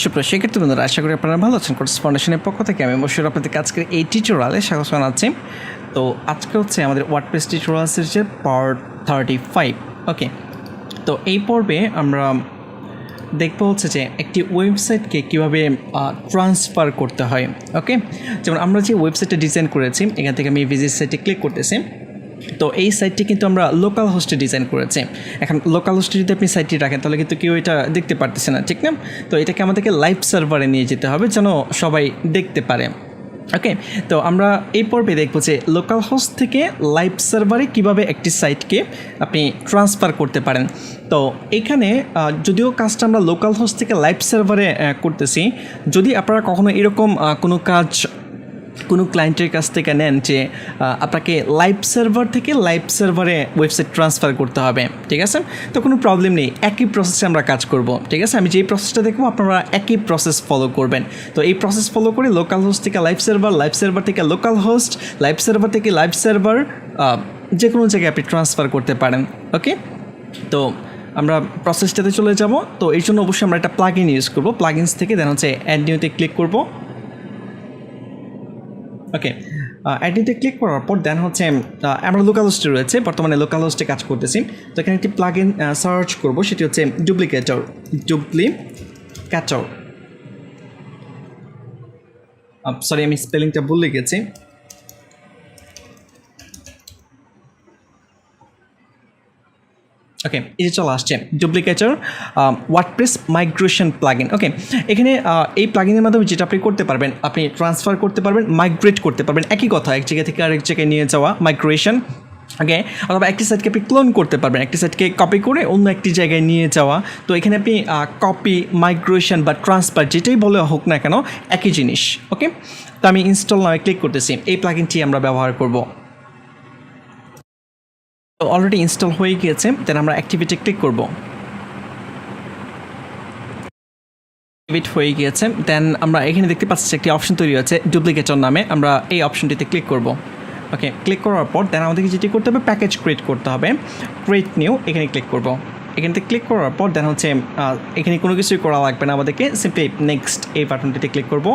সুপ্রিয় শিক্ষার্থী বন্ধুরা, আশা করি আপনারা ভালো আছেন। কোর্স ফাউন্ডেশনের পক্ষ থেকে আমি মশিউর আপনাদের আজকের এই টিউটোরিয়ালে স্বাগত জানাচ্ছি। তো আজকে হচ্ছে আমাদের ওয়ার্ডপ্রেস টিউটোরিয়াল সিরিজের পার্ট 35। ওকে, তো এই পর্বে আমরা দেখবো হচ্ছে যে একটি ওয়েবসাইটকে কীভাবে ট্রান্সফার করতে হয়। ওকে, যেমন আমরা যে ওয়েবসাইটটা ডিজাইন করেছি, এখান থেকে আমি ভিজিট সাইটে ক্লিক করতেছি। তো এই সাইটটি কিন্তু আমরা লোকাল হোস্টে ডিজাইন করেছি। এখন লোকাল হোস্টে যদি আপনি সাইটটি রাখেন তাহলে কিন্তু কেউ এটা দেখতে পারতেছে না, ঠিক না? তো এটাকে আমাদেরকে লাইভ সার্ভারে নিয়ে যেতে হবে যেন সবাই দেখতে পারে। ওকে, তো আমরা এই পর্বে দেখব যে লোকাল হোস্ট থেকে লাইভ সার্ভারে কীভাবে একটি সাইটকে আপনি ট্রান্সফার করতে পারেন। তো এখানে যদিও কাজটা আমরা লোকাল হোস্ট থেকে লাইভ সার্ভারে করতেছি, যদি আপনারা কখনো এরকম কোনো কাজ কোনো ক্লায়েন্টের কাছ থেকে নেন যে আপনাকে লাইভ সার্ভার থেকে লাইভ সার্ভারে ওয়েবসাইট ট্রান্সফার করতে হবে, ঠিক আছে? তো কোনো প্রবলেম নেই, একই প্রসেসে আমরা কাজ করব, ঠিক আছে? আমি যেই প্রসেসটা দেখবো আপনারা একই প্রসেস ফলো করবেন। তো এই প্রসেস ফলো করে লোকাল হোস্ট থেকে লাইভ সার্ভার থেকে লোকাল হোস্ট, লাইভ সার্ভার থেকে লাইভ সার্ভার, যে কোনো জায়গায় আপনি ট্রান্সফার করতে পারেন। ওকে, তো আমরা প্রসেসটাতে চলে যাব। তো এই জন্য অবশ্যই আমরা একটা প্লাগইন ইউজ করবো। প্লাগইনস থেকে দেন হচ্ছে অ্যাড নিউতে ক্লিক করব। ওকে, অ্যাডিতে ক্লিক করার পর দেন হচ্ছে আমরা লোকাল হোস্টে রয়েছে, বর্তমানে লোকাল হোস্টে কাজ করতেছি। তো এখানে একটি প্লাগইন সার্চ করব, সেটি হচ্ছে ডুপ্লিকেটর। সরি, আমি স্পেলিংটা ভুলে গেছি। ওকে, এই যে চলে আসছে ডুপ্লিকেটর ওয়ার্ডপ্রেস মাইগ্রেশন প্লাগইন। ওকে, এখানে এই প্লাগইনের মাধ্যমে যেটা আপনি করতে পারবেন, আপনি ট্রান্সফার করতে পারবেন, মাইগ্রেট করতে পারবেন। একই কথা, এক জায়গা থেকে আরেক জায়গায় নিয়ে যাওয়া, মাইগ্রেশন। ওকে, অথবা একটি সাইটকে আপনি ক্লোন করতে পারবেন, একটি সাইটকে কপি করে অন্য একটি জায়গায় নিয়ে যাওয়া। তো এখানে আপনি কপি, মাইগ্রেশন বা ট্রান্সফার যেটাই বলে হোক না কেন, একই জিনিস। ওকে, তো আমি ইনস্টল নামে ক্লিক করতেছি, এই প্লাগইনটি আমরা ব্যবহার করব। তো অলরেডি ইনস্টল হয়ে গিয়েছে, দেন আমরা অ্যাক্টিভিটি ক্লিক করব। অ্যাক্টিভেট হয়ে গিয়েছে, দেন আমরা এখানে দেখতে পাচ্ছি একটি অপশন তৈরি হয়েছে ডুপ্লিকেটর নামে। আমরা এই অপশনটিতে ক্লিক করব। ওকে, ক্লিক করার পর দেন আমাদেরকে যেটি করতে হবে, প্যাকেজ ক্রিয়েট করতে হবে। ক্রিয়েট নিউ, এখানে ক্লিক করব। এখানে ক্লিক করার পর দেন হচ্ছে এখানে কোনো কিছুই করা লাগবে না আমাদেরকে, সিম্পলি নেক্সট এই বাটনটিতে ক্লিক করব।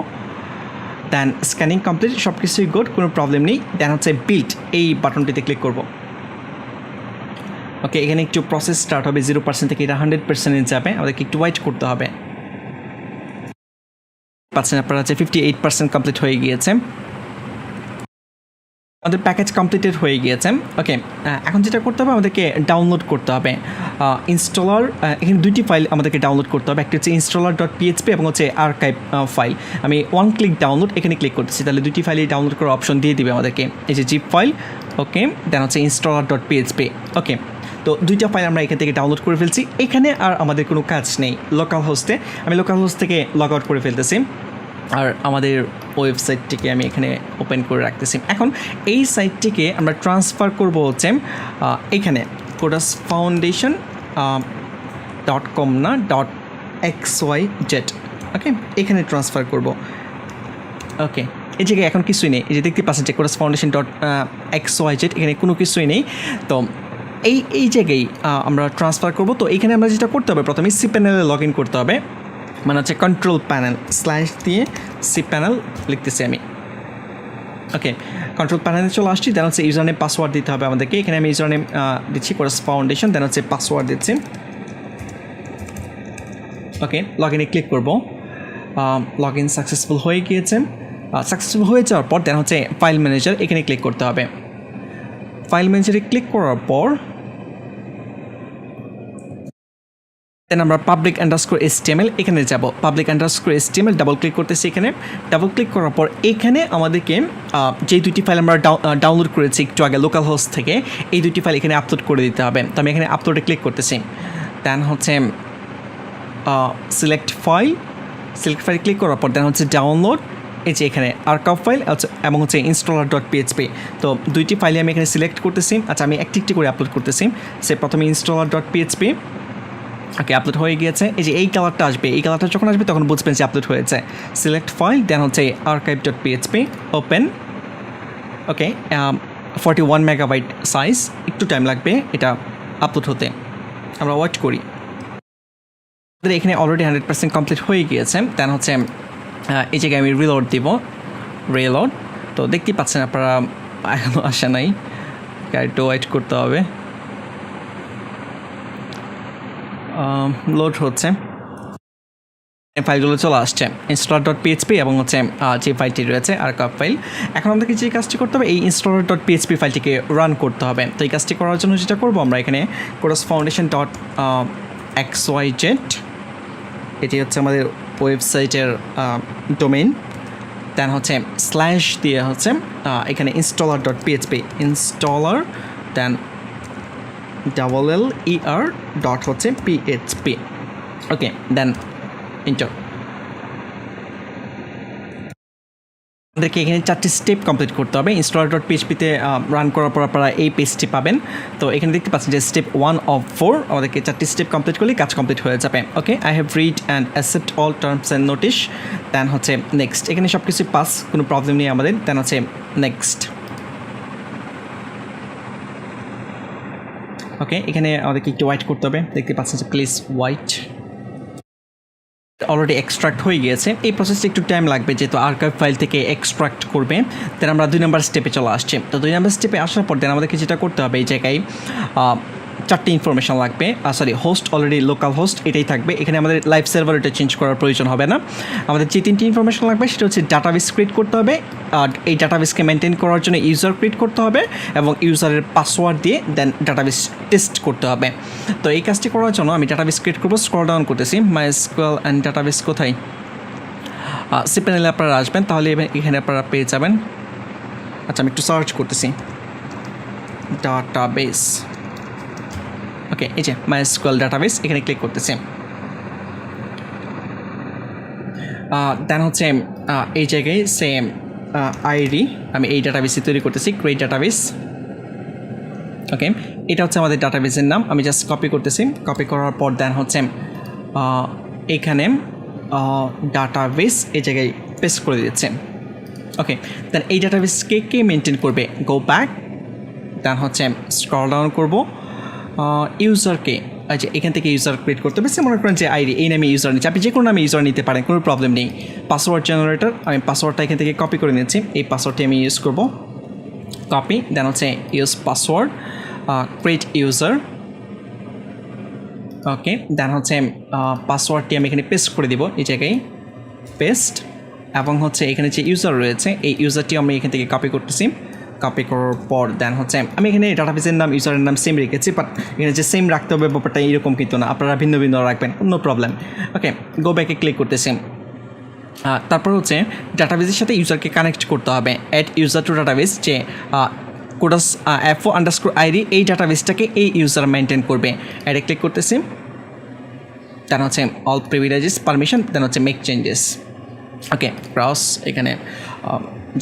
দেন স্ক্যানিং কমপ্লিট, সব কিছুই গুড, কোনো প্রবলেম নেই। দেন হচ্ছে বিল্ড, এই বাটনটিতে ক্লিক করব। ওকে, এখানে একটু প্রসেস স্টার্ট হবে, 0% থেকে এটা 100% যাবে, আমাদেরকে একটু ওয়েট করতে হবে। পাচ্ছেন আপনারা যে 58% কমপ্লিট হয়ে গিয়েছে, আমাদের প্যাকেজ কমপ্লিটেড হয়ে গিয়েছে। ওকে, এখন যেটা করতে হবে, আমাদেরকে ডাউনলোড করতে হবে ইনস্টলার। এখানে দুইটি ফাইল আমাদেরকে ডাউনলোড করতে হবে, একটি হচ্ছে installer.php এবং হচ্ছে আর্কাইভ ফাইল। আমি ওয়ান ক্লিক ডাউনলোড এখানে ক্লিক করতেছি, তাহলে দুইটি ফাইলই ডাউনলোড করার অপশন দিয়ে দিবে আমাদেরকে, এই যে জিপ ফাইল। ওকে, দেন হচ্ছে installer.php। ওকে, তো দুইটা ফাইল আমরা এখান থেকে ডাউনলোড করে ফেলছি। এখানে আর আমাদের কোনো কাজ নেই লোকাল হোস্টে, আমি লোকাল হোস্ট থেকে লগ আউট করে ফেলতেছি। আর আমাদের ওয়েবসাইটটিকে আমি এখানে ওপেন করে রাখতেছি। এখন এই সাইটটিকে আমরা ট্রান্সফার করব হচ্ছে এখানে codersfoundation.com না .xyz। ওকে, এখানে ট্রান্সফার করব। ওকে, এই জায়গায় এখন কিছুই নেই, এই যে দেখতে পাচ্ছেন যে codersfoundation.xyz, এখানে কোনো কিছুই নেই। তো এই জায়গায় আমরা ট্রান্সফার করব। তো এখানে আমরা যেটা করতে হবে, প্রথমে সি প্যানেলে লগ ইন করতে হবে, মানে হচ্ছে কন্ট্রোল প্যানেল স্ল্যাশ দিয়ে সি প্যানেল লিখতেছি আমি। ওকে, কন্ট্রোল প্যানেলে চলে আসছি, দেন হচ্ছে ইউজার নেম পাসওয়ার্ড দিতে হবে আমাদেরকে। এখানে আমি ইউজার নেম দিচ্ছি কোরাস ফাউন্ডেশন, দেন হচ্ছে পাসওয়ার্ড দিচ্ছি। ওকে, লগ ইনে ক্লিক করব। লগ ইন সাকসেসফুল হয়ে গিয়েছে। সাকসেসফুল হয়ে যাওয়ার পর দেন হচ্ছে ফাইল ম্যানেজার, এখানে ক্লিক করতে হবে। ফাইল ম্যানেজারে ক্লিক করার পর দেন আমরা public_html এখানে যাব। public_html ডাবল ক্লিক করতেছি, এখানে ডাবল ক্লিক করার পর এখানে আমাদেরকে যে দুইটি ফাইল আমরা ডাউনলোড করেছি একটু আগে লোকাল হোস্ট থেকে, এই দুইটি ফাইল এখানে আপলোড করে দিতে হবে। তো আমি এখানে আপলোডে ক্লিক করতেছি, দেন হচ্ছে সিলেক্ট ফাইল ক্লিক করার পর দেন হচ্ছে ডাউনলোড, এই যে এখানে আর্কাইভ ফাইল এবং হচ্ছে installer.php। তো দুইটি ফাইলে আমি এখানে সিলেক্ট করতেছি। আচ্ছা, আমি একটি একটি করে আপলোড করতেছি। সে প্রথমে installer.php। ওকে, আপলোড হয়ে গিয়েছে। এই যে এই কালারটা আসবে, এই কালারটা যখন আসবে তখন বুঝবেন যে আপলোড হয়েছে। সিলেক্ট ফাইল, দেন হচ্ছে archive.php, ওপেন। ওকে, 41 মেগাবাইট সাইজ, একটু টাইম লাগবে এটা আপলোড হতে, আমরা ওয়েট করি। এখানে অলরেডি 100% কমপ্লিট হয়ে গিয়েছে। দেন হচ্ছে এই জায়গায় আমি রিলোড দিব, রিলোড। তো দেখতেই পাচ্ছেন আপনারা এখনও আসে নাই, একটু ওয়েট করতে হবে, লোড হচ্ছে। ফাইলগুলো চলে আসছে installer.php এবং হচ্ছে যে ফাইলটি রয়েছে আর্কাইভ ফাইল। এখন আমাদেরকে যে কাজটি করতে হবে এই installer.php ফাইলটিকে রান করতে হবে। তো এই কাজটি করার জন্য যেটা করবো আমরা এখানে coursefoundation.xyz, এটি হচ্ছে আমাদের ওয়েবসাইটের ডোমেইন। দেন হচ্ছে স্ল্যাশ দিয়ে হচ্ছে এখানে installer.php, installer দেন LLER ডট হচ্ছে PHP। ওকে, দেন ইন্টার। আমাদেরকে এখানে 4টি স্টেপ কমপ্লিট করতে হবে। installer.php-তে রান করার পর আপনারা এই পেজটি পাবেন। তো এখানে দেখতে পাচ্ছেন যে স্টেপ 1 of 4, আমাদেরকে 4টি স্টেপ কমপ্লিট করলে কাজ কমপ্লিট হয়ে যাবে। Okay, I have read and accept all terms and notice. Then হচ্ছে নেক্সট, এখানে সব কিছু পাস, কোনো প্রবলেম নেই আমাদের। দেন হচ্ছে নেক্সট। ওকে, এখানে আমাদেরকে একটু ওয়েট করতে হবে। দেখতে পাচ্ছেন যে প্লিজ ওয়েট। অলরেডি এক্সট্রাক্ট হয়ে গিয়েছে। এই প্রসেসটা একটু টাইম লাগবে, যেহেতু আর্কাইভ ফাইল থেকে এক্সট্রাক্ট করবে। দেন আমরা 2 নম্বর স্টেপে চলে আসছি। তো 2 নম্বর স্টেপে আসার পর দেন আমাদেরকে যেটা করতে হবে, এই জায়গায় 4টি ইনফরমেশন লাগবে। Sorry, host already local host এটাই থাকবে। এখানে আমাদের লাইভ সার্ভার এটা চেঞ্জ করার প্রয়োজন হবে না। আমাদের যে 3টি ইনফরমেশন লাগবে সেটা হচ্ছে ডাটাবেস ক্রিয়েট করতে হবে, আর এই ডাটাবেসকে মেনটেন করার জন্য ইউজার ক্রিয়েট করতে হবে এবং ইউজারের পাসওয়ার্ড দিয়ে দেন ডাটাবেস টেস্ট করতে হবে। তো এই কাজটি করার জন্য আমি ডাটাবেস ক্রিয়েট করবো। স্ক্রল ডাউন করতেছি, MySQL অ্যান্ড ডাটাবেস কোথায়, cPanel আপনারা আসবেন, তাহলে এখানে আপনারা পেয়ে যাবেন। আচ্ছা, আমি একটু সার্চ করতেছি ডাটাবেস। ওকে, এই যে MySQL ডাটাবেস, এখানে ক্লিক করতেছি। দেন হচ্ছে এই জায়গায় সেম আইডি আমি এই ডাটাবেসই তৈরি করতেছি, ক্রিয়েট ডাটাবেস। ওকে, এটা হচ্ছে আমাদের ডাটাবেসের নাম। আমি জাস্ট কপি করতেছি। কপি করার পর দেন হচ্ছে এখানে ডাটাবেস এই জায়গায় পেস্ট করে দিচ্ছে। ওকে, দেন এই ডাটাবেসকে কে মেনটেন করবে, গো ব্যাক। দেন হচ্ছে স্ক্রল ডাউন করবো, ইউজারকে, আচ্ছা এখান থেকে ইউজার ক্রিয়েট করতে হবে। মনে করেন যে আইডি, এই নামে ইউজার নিচ্ছে, আপনি যে কোনো নামে ইউজার নিতে পারেন, কোনো প্রবলেম নেই। পাসওয়ার্ড জেনারেটর, আমি পাসওয়ার্ডটা এখান থেকে কপি করে নিচ্ছি। এই পাসওয়ার্ডটি আমি ইউজ করব, কপি। দেন হচ্ছে ইউজ পাসওয়ার্ড, ক্রিয়েট ইউজার। ওকে, দেন হচ্ছে পাসওয়ার্ডটি আমি এখানে পেস্ট করে দিব, এই জায়গায় পেস্ট। এবং হচ্ছে এখানে যে ইউজার রয়েছে এই ইউজারটি আমি এখান থেকে কপি করতেছি। কপি করার পর দেন হচ্ছে আমি এখানে ডাটাবেসের নাম, ইউজারের নাম সেম রেখেছি, বাট এখানে যে সেম রাখতে হবে ব্যাপারটা এরকম কিন্তু না, আপনারা ভিন্ন ভিন্ন রাখবেন, কোনো প্রবলেম। ওকে, গো ব্যাকে ক্লিক করতেছি। তারপর হচ্ছে ডাটাবেসের সাথে ইউজারকে কানেক্ট করতে হবে। অ্যাড ইউজার টু ডাটাবেস, যে কোডাস FO_ID এই ডাটাবেসটাকে এই ইউজার মেনটেন করবে। অ্যাডে ক্লিক করতেছি। দেন হচ্ছে অল প্রিভিলেজেস পারমিশন, দেন হচ্ছে মেক চেঞ্জেস। ওকে, ক্রস। এখানে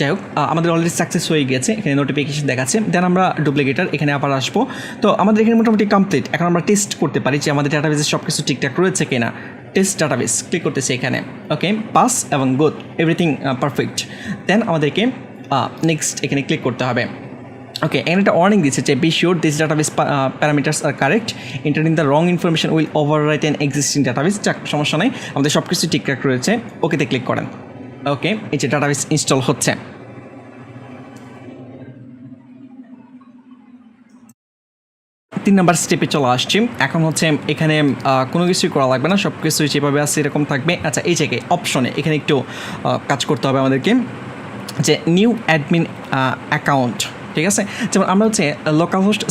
যাই হোক, আমাদের অলরেডি সাকসেস হয়ে গেছে, এখানে নোটিফিকেশন দেখাচ্ছে। দেন আমরা ডুপ্লিকেটার এখানে আবার আসবো। তো আমাদের এখানে মোটামুটি কমপ্লিট। এখন আমরা টেস্ট করতে পারি যে আমাদের ডাটাবেসে সব কিছু ঠিকঠাক রয়েছে কিনা। টেস্ট ডাটাবেস ক্লিক করতেছি এখানে। ওকে, পাস এবং গুড, এভরিথিং পারফেক্ট। দেন আমাদেরকে নেক্সট এখানে ক্লিক করতে হবে। ওকে, এখানে একটা ওয়ার্নিং দিচ্ছে যে be sure this database parameters are correct, entering the wrong information will overwrite an existing database. যাক, সমস্যা নেই, আমাদের সব কিছু ঠিকঠাক রয়েছে। ওকেতে ক্লিক করেন। ওকে, এই যে ডাটাবেস ইনস্টল হচ্ছে। 3 নাম্বার স্টেপে চলে আসছি। এখন হচ্ছে এখানে কোনো কিছুই করা লাগবে না, সব কিছুই যেভাবে আছে এরকম থাকবে। আচ্ছা, এই জায়গায় অপশনে এখানে একটু কাজ করতে হবে আমাদেরকে, যে নিউ অ্যাডমিন অ্যাকাউন্ট, ঠিক আছে। যেমন আমরা হচ্ছে লোকাল হোস্ট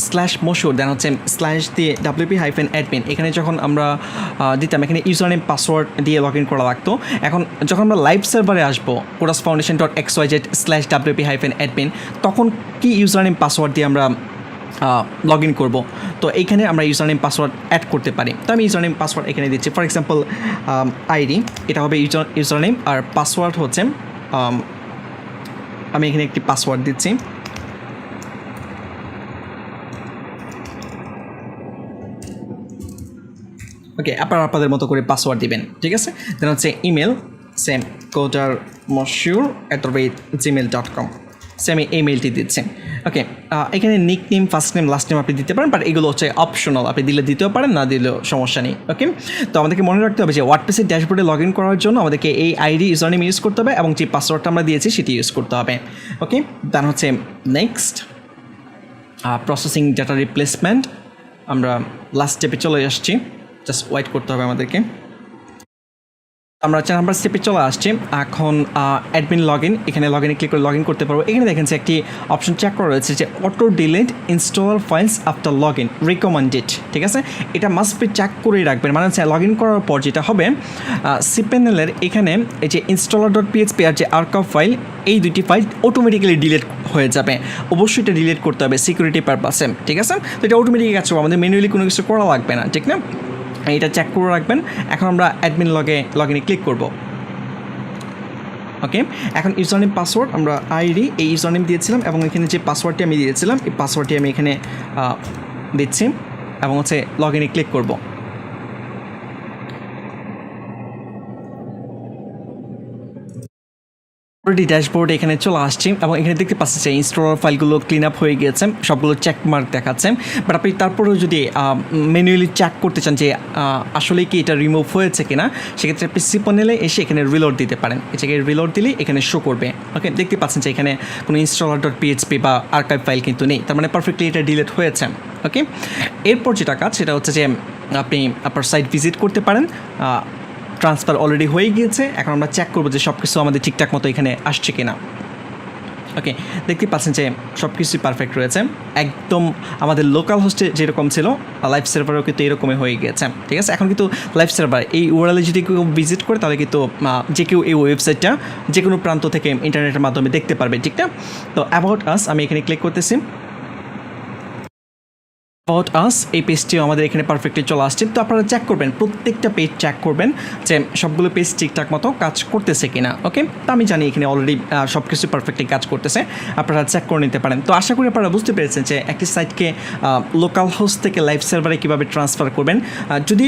/মশুর, দেন হচ্ছে স্ল্যাশ দিয়ে WP-admin, এখানে যখন আমরা দিতাম এখানে ইউজার নেম পাসওয়ার্ড দিয়ে লগ ইন করা লাগতো। এখন যখন আমরা লাইভ সার্ভারে আসবো coursefoundation.xyz/WP-admin, তখন কি ইউজার নেম পাসওয়ার্ড দিয়ে আমরা লগ ইন করবো। তো এইখানে আমরা ইউজার নেম পাসওয়ার্ড অ্যাড করতে পারি। তো আমি ইউজার নেম পাসওয়ার্ড এখানে দিচ্ছি। ফর এক্সাম্পল আইডি, এটা হবে ইউজার নেম, আর পাসওয়ার্ড হচ্ছে আমি এখানে একটি পাসওয়ার্ড দিচ্ছি। ওকে, আপনারা আপনাদের মতো করে পাসওয়ার্ড দিবেন, ঠিক আছে। দেন হচ্ছে ইমেল, সেম codarmoshure@gmail.com, সে আমি এই মেলটি দিচ্ছি। ওকে, এখানে nick name, first name, last name আপনি দিতে পারেন, বাট এগুলো হচ্ছে অপশনাল, আপনি দিলে দিতেও পারেন, না দিলেও সমস্যা নেই। ওকে, তো আমাদেরকে মনে রাখতে হবে যে ওয়ার্ডপ্রেসের ড্যাশবোর্ডে লগ ইন করার জন্য আমাদেরকে এই আইডি ইউজার নেম ইউজ করতে হবে এবং যে পাসওয়ার্ডটা আমরা দিয়েছি সেটি ইউজ করতে হবে। ওকে, দেন হচ্ছে নেক্সট প্রসেসিং ডাটা রিপ্লেসমেন্ট, আমরা লাস্ট স্টেপে চলে আসছি, জাস্ট ওয়েট করতে হবে আমাদেরকে। আমরা 4 নাম্বার স্টেপে চলে আসছি। এখন অ্যাডমিন লগ ইন, এখানে লগ ইনে ক্লিক করে লগ ইন করতে পারবো। এখানে দেখেন যে একটি অপশন চেক করা রয়েছে যে auto delete install files after log in recommended, ঠিক আছে, এটা মাস্ট বি চেক করেই রাখবেন। মানে হচ্ছে লগ ইন করার পর যেটা হবে cPanel-এর এখানে এই যে installer.php আর যে আর্কাইভ ফাইল, এই দুইটি ফাইল অটোমেটিক্যালি ডিলিট হয়ে যাবে। অবশ্যই এটা ডিলিট করতে হবে সিকিউরিটি পারপাসে, ঠিক আছে। তো এটা অটোমেটিক্যালি কাজ করবে, আমাদের ম্যানুয়ালি কোনো কিছু করা লাগবে না, ঠিক না, এটা চেক করে রাখবেন। এখন আমরা অ্যাডমিন লগ ইনে ক্লিক করব। ওকে, এখন ইউজার নেম পাসওয়ার্ড, আমরা আইডি এই ইউজার নেম দিয়েছিলাম এবং এখানে যে পাসওয়ার্ডটি আমি দিয়েছিলাম এই পাসওয়ার্ডটি আমি এখানে দিচ্ছি এবং হচ্ছে লগ ইনে ক্লিক করব। অলরেডি ড্যাশবোর্ডে এখানে চলে আসছি এবং এখানে দেখতে পাচ্ছি যে ইনস্টলার ফাইলগুলো ক্লিন আপ হয়ে গিয়েছে, সবগুলো চেক মার্ক দেখাচ্ছে। বাট আপনি তারপরেও যদি ম্যানুয়ালি চেক করতে চান যে আসলে কি এটা রিমুভ হয়েছে কিনা, সেক্ষেত্রে আপনি cPanel-এ এসে এখানে রিলোড দিতে পারেন। এই জায়গায় রিলোড দিলেই এখানে শো করবে। ওকে, দেখতে পাচ্ছেন যে এখানে কোনো installer.php বা আর্কাইভ ফাইল কিন্তু নেই, তার মানে পারফেক্টলি এটা ডিলিট হয়েছে। ওকে, এরপর যেটা কাজ সেটা হচ্ছে যে আপনি আপনার সাইট ভিজিট করতে পারেন। ট্রান্সফার অলরেডি হয়ে গিয়েছে, এখন আমরা চেক করবো যে সব কিছু আমাদের ঠিকঠাক মতো এখানে আসছে কিনা। ওকে, দেখতে পাচ্ছেন যে সব কিছুই পারফেক্ট রয়েছে, একদম আমাদের লোকাল হোস্টে যেরকম ছিল লাইভ সার্ভারও কিন্তু এরকমই হয়ে গিয়েছে, ঠিক আছে। এখন কিন্তু লাইভ সার্ভার এই URL-এ যদি কেউ ভিজিট করে তাহলে কিন্তু যে কেউ এই ওয়েবসাইটটা যে কোনো প্রান্ত থেকে ইন্টারনেটের মাধ্যমে দেখতে পারবে, ঠিক না। তো অ্যাবাউট আস আমি এখানে ক্লিক করতেছি। অ্যাবাউট আস এই পেজটিও আমাদের এখানে পারফেক্টলি চলে আসছে। তো আপনারা চেক করবেন, প্রত্যেকটা পেজ চেক করবেন যে সবগুলো পেজ ঠিকঠাক মতো কাজ করতেছে কিনা। ওকে, তো আমি জানি এখানে অলরেডি সব কিছু পারফেক্টলি কাজ করতেছে, আপনারা চেক করে নিতে পারেন। তো আশা করি আপনারা বুঝতে পেরেছেন যে একটি সাইটকে লোকাল হোস্ট থেকে লাইভ সার্ভারে কীভাবে ট্রান্সফার করবেন। যদি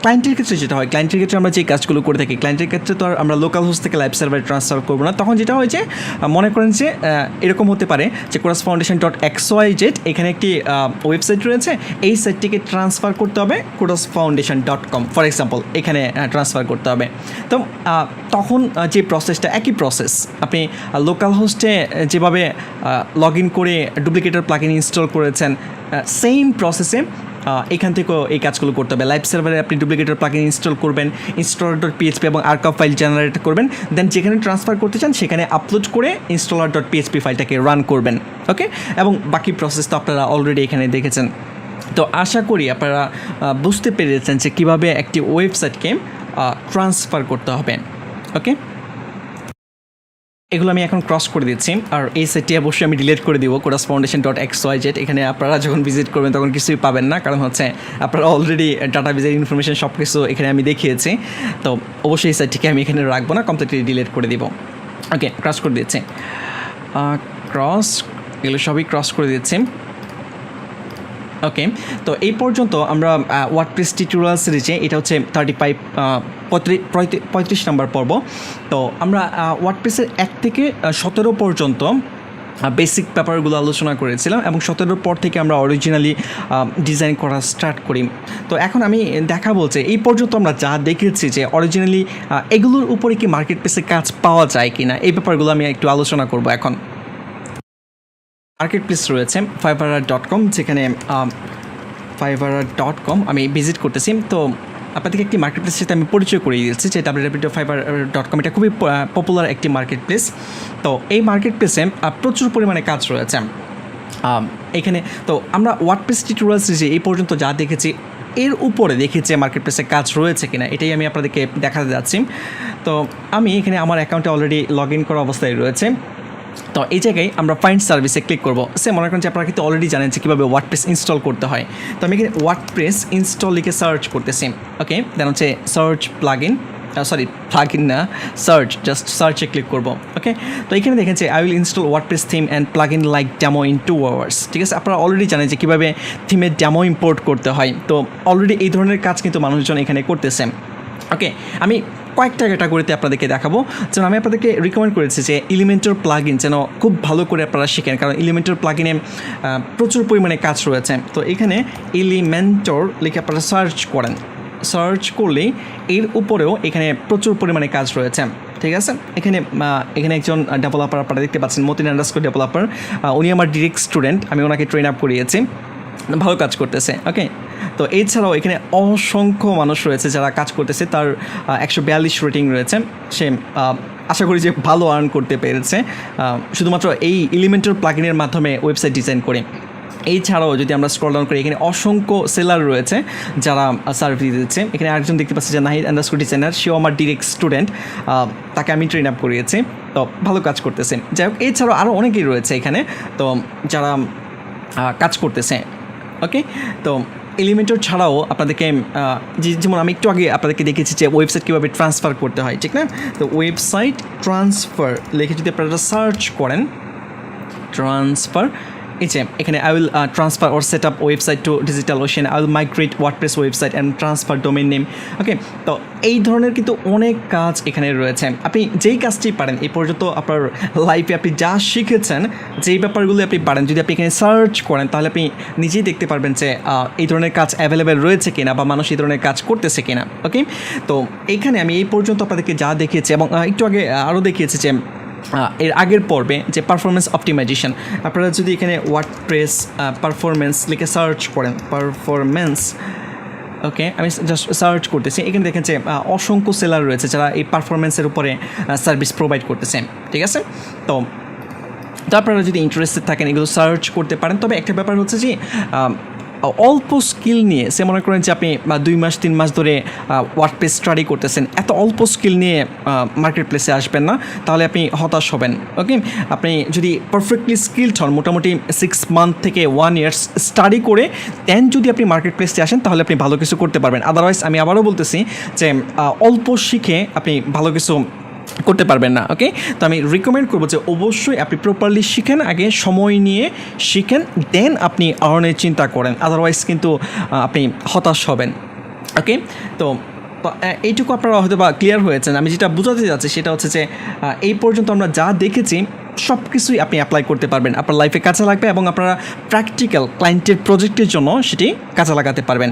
ক্লায়েন্টের ক্ষেত্রে যেটা হয়, ক্লায়েন্টের ক্ষেত্রে আমরা যে কাজগুলো করে থাকি, ক্লায়েন্টের ক্ষেত্রে তো আর আমরা লোকাল হোস্ট থেকে লাইভ সার্ভারে ট্রান্সফার করবো না। তখন যেটা হয় যে মনে করেন যে এরকম হতে পারে যে CodasFoundation.xyz এখানে একটি ওয়েবসাইট রয়েছে, এই সাইটটিকে ট্রান্সফার করতে হবে CodasFoundation.com ফর এক্সাম্পল, এখানে ট্রান্সফার করতে হবে। তো তখন যে প্রসেসটা একই প্রসেস, আপনি লোকাল হোস্টে যেভাবে লগ ইন করে ডুপ্লিকেটর প্লাগইন ইনস্টল করেছেন, সেম প্রসেসে এখান থেকেও এই কাজগুলো করতে হবে। লাইভ সার্ভারে আপনি ডুপ্লিকেটর প্লাগইন ইনস্টল করবেন, installer.php এবং আর্কাইভ ফাইল জেনারেট করবেন, দেন যেখানে ট্রান্সফার করতে চান সেখানে আপলোড করে installer.php ফাইলটাকে রান করবেন। ওকে, এবং বাকি প্রসেস তো আপনারা অলরেডি এখানে দেখেছেন। তো আশা করি আপনারা বুঝতে পেরেছেন যে কীভাবে একটি ওয়েবসাইটকে ট্রান্সফার করতে হবে। ওকে, এগুলো আমি এখন ক্রস করে দিচ্ছি, আর এই সাইটটি অবশ্যই আমি ডিলিট করে দিব CodasFoundation.xyz। এখানে আপনারা যখন ভিজিট করবেন তখন কিছুই পাবেন না, কারণ হচ্ছে আপনারা অলরেডি ডাটাবেজের ইনফরমেশন সব কিছু এখানে আমি দেখিয়েছি। তো অবশ্যই এই সাইটটিকে আমি এখানে রাখবো না, কমপ্লিটলি ডিলিট করে দিব। ওকে, ক্রস করে দিচ্ছি, এগুলো সবই ক্রস করে দিচ্ছি। ওকে, তো এই পর্যন্ত আমরা ওয়ার্ডপ্রেস টিউটোরিয়াল সিরিজে, এটা হচ্ছে 35 নম্বর পর্ব। তো আমরা ওয়ার্ডপ্রেসের 1 থেকে 17 পর্যন্ত বেসিক ব্যাপারগুলো আলোচনা করেছিলাম এবং 17 পর থেকে আমরা অরিজিনালি ডিজাইন করা স্টার্ট করি। তো এখন আমি দেখা বলছে এই পর্যন্ত আমরা যা দেখেছি যে অরিজিনালি এগুলোর উপরে কি মার্কেট প্লেসে কাজ পাওয়া যায় কি না, এই ব্যাপারগুলো আমি একটু আলোচনা করব। এখন মার্কেট প্লেস রয়েছে Fiverr.com, যেখানে Fiverr.com আমি ভিজিট করতেছি। তো আপনাদেরকে একটি মার্কেট প্লেসের সাথে আমি পরিচয় করিয়ে দিচ্ছি যে www.fiverr.com এটা খুবই পপুলার একটি মার্কেট প্লেস। তো এই মার্কেট প্লেসে প্রচুর পরিমাণে কাজ রয়েছে এখানে। তো আমরা ওয়ার্ডপ্রেস টিউটোরিয়াল সিরিজে এই পর্যন্ত যা দেখেছি এর উপরে দেখেছি মার্কেট প্লেসে কাজ রয়েছে কিনা, এটাই আমি আপনাদেরকে দেখাতে যাচ্ছি। তো আমি এখানে আমার অ্যাকাউন্টে অলরেডি লগ ইন করা অবস্থায় রয়েছে। তো এই জায়গায় আমরা ফাইন্ড সার্ভিসে ক্লিক করবো। মনে করেন যে আপনারা কিন্তু অলরেডি জানেন যে কীভাবে ওয়ার্ডপ্রেস ইনস্টল করতে হয়। তো আমি এখানে ওয়ার্ডপ্রেস ইনস্টল লিখে সার্চ করতেছি। ওকে, দেন হচ্ছে সার্চ প্লাগইন না, জাস্ট সার্চে ক্লিক করবো। ওকে, তো এখানে দেখেন যে I will install WordPress theme and plugin like demo in 2 hours। ঠিক আছে, আপনারা অলরেডি জানেন যে কীভাবে থিমের ডেমো ইম্পোর্ট করতে হয়। তো অলরেডি এই ধরনের কাজ কিন্তু মানুষজন এখানে করতেছে। ওকে, আমি কয়েকটা ক্যাটাগরিতে আপনাদেরকে দেখাবো। যেন আমি আপনাদেরকে রিকমেন্ড করেছি যে এলিমেন্টর প্লাগইন যেন খুব ভালো করে আপনারা শিখেন, কারণ এলিমেন্টর প্লাগইনে প্রচুর পরিমাণে কাজ রয়েছে। তো এখানে এলিমেন্টর লিখে আপনারা সার্চ করলেই এর উপরেও এখানে প্রচুর পরিমাণে কাজ রয়েছে, ঠিক আছে। এখানে একজন ডেভেলপার আপনারা দেখতে পাচ্ছেন, মতিন আন্ডারস্কোর ডেভেলপার, উনি আমার ডিরেক্ট স্টুডেন্ট, আমি ওনাকে ট্রেন আপ করিয়েছি, ভালো কাজ করতেছে। ওকে, তো এছাড়াও এখানে অসংখ্য মানুষ রয়েছে যারা কাজ করতেছে, তার 142 রেটিং রয়েছে। সে আশা করি যে ভালো আর্ন করতে পেরেছে শুধুমাত্র এই এলিমেন্টর প্লাগইনের মাধ্যমে ওয়েবসাইট ডিজাইন করে। এছাড়াও যদি আমরা স্ক্রল ডাউন করি, এখানে অসংখ্য সেলার রয়েছে যারা সার্ভিস দিচ্ছে। এখানে আরেকজন দেখতে পাচ্ছি যে নাহিদ আন্ডারস্কোর ডিজাইনার, সেও আমার ডিরেক্ট স্টুডেন্ট, তাকে আমি ট্রেন আপ করিয়েছি, তো ভালো কাজ করতেছে। যাই হোক, এছাড়াও আরও অনেকেই রয়েছে এখানে, তো যারা কাজ করতেছে। ওকে, তো এলিমেন্টর ছাড়াও আপনাদেরকে যেমন আমি একটু আগে আপনাদেরকে দেখেছি যে ওয়েবসাইট কীভাবে ট্রান্সফার করতে হয়, ঠিক না? তো ওয়েবসাইট ট্রান্সফার লিখে যদি আপনারা সার্চ করেন, ট্রান্সফার, এই যে এখানে I will transfer or set up website to Digital Ocean, I will migrate WordPress website and transfer domain name. Okay, তো এই ধরনের কিন্তু অনেক কাজ এখানে রয়েছে। আপনি যেই কাজটি পারেন এই পর্যন্ত আপনার লাইফে আপনি যা শিখেছেন, যেই ব্যাপারগুলো আপনি পারেন, যদি আপনি এখানে সার্চ করেন তাহলে আপনি নিজেই দেখতে পারবেন যে এই ধরনের কাজ অ্যাভেলেবেল রয়েছে কিনা বা মানুষ এই ধরনের কাজ করতেছে কিনা। ওকে, তো এইখানে আমি এই পর্যন্ত আপনাদেরকে যা দেখিয়েছি এবং একটু আগে আরও দেখিয়েছি যে এর আগের পর্বে যে পারফরমেন্স অপটিমাইজেশন, আপনারা যদি এখানে ওয়ার্ডপ্রেস পারফরমেন্স লিখে সার্চ করেন, পারফরমেন্স, ওকে আমি জাস্ট সার্চ করতেছি, এখানে দেখেন যে অসংখ্য সেলার রয়েছে যারা এই পারফরমেন্সের উপরে সার্ভিস প্রোভাইড করতেছে, ঠিক আছে। তো আপনারা যদি ইন্টারেস্টেড থাকেন এগুলো সার্চ করতে পারেন। তবে একটা ব্যাপার হচ্ছে যে অল্প স্কিল নিয়ে, সে মনে করেন যে আপনি 2 মাস 3 মাস ধরে ওয়ার্ডপ্রেস স্টাডি করতেছেন, এত অল্প স্কিল নিয়ে মার্কেট প্লেসে আসবেন না, তাহলে আপনি হতাশ হবেন। ওকে, আপনি যদি পারফেক্টলি স্কিলড হন, মোটামুটি 6 মান্থ থেকে 1 ইয়ার্স স্টাডি করে দেন যদি আপনি মার্কেট প্লেসে আসেন, তাহলে আপনি ভালো কিছু করতে পারবেন। আদারওয়াইজ আমি আবারও বলতেছি যে অল্প শিখে আপনি ভালো কিছু করতে পারবেন না। ওকে, তো আমি রিকমেন্ড করবো যে অবশ্যই আপনি প্রপারলি শিখেন, আগে সময় নিয়ে শিখেন, দেন আপনি আর্নের চিন্তা করেন, আদারওয়াইজ কিন্তু আপনি হতাশ হবেন। ওকে, তো এইটুকু আপনারা হয়তো বা ক্লিয়ার হয়েছেন। আমি যেটা বোঝাতে যাচ্ছি সেটা হচ্ছে যে এই পর্যন্ত আমরা যা দেখেছি সব কিছুই আপনি অ্যাপ্লাই করতে পারবেন, আপনার লাইফে কাজে লাগবে এবং আপনারা প্র্যাকটিক্যাল ক্লায়েন্টের প্রজেক্টের জন্য সেটি কাজে লাগাতে পারবেন।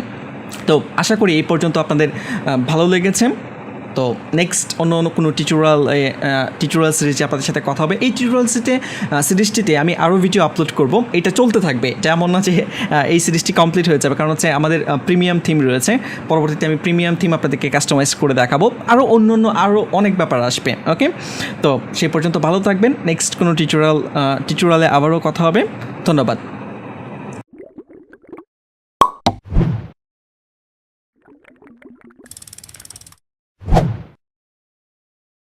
তো আশা করি এই পর্যন্ত আপনাদের ভালো লেগেছে। তো নেক্সট অন্য কোনো টিউটোরিয়াল সিরিজে আপনাদের সাথে কথা হবে। এই টিউটোরিয়াল সিরিজটিতে আমি আরও ভিডিও আপলোড করব, এটা চলতে থাকবে, যেমন না যে এই সিরিজটি কমপ্লিট হয়ে যাবে, কারণ হচ্ছে আমাদের প্রিমিয়াম থিম রয়েছে, পরবর্তীতে আমি প্রিমিয়াম থিম আপনাদেরকে কাস্টমাইজ করে দেখাবো, আরও অনেক ব্যাপার আসবে। ওকে, তো সেই পর্যন্ত ভালো থাকবেন। নেক্সট কোনো টিউটোরিয়ালে আবারও কথা হবে। ধন্যবাদ।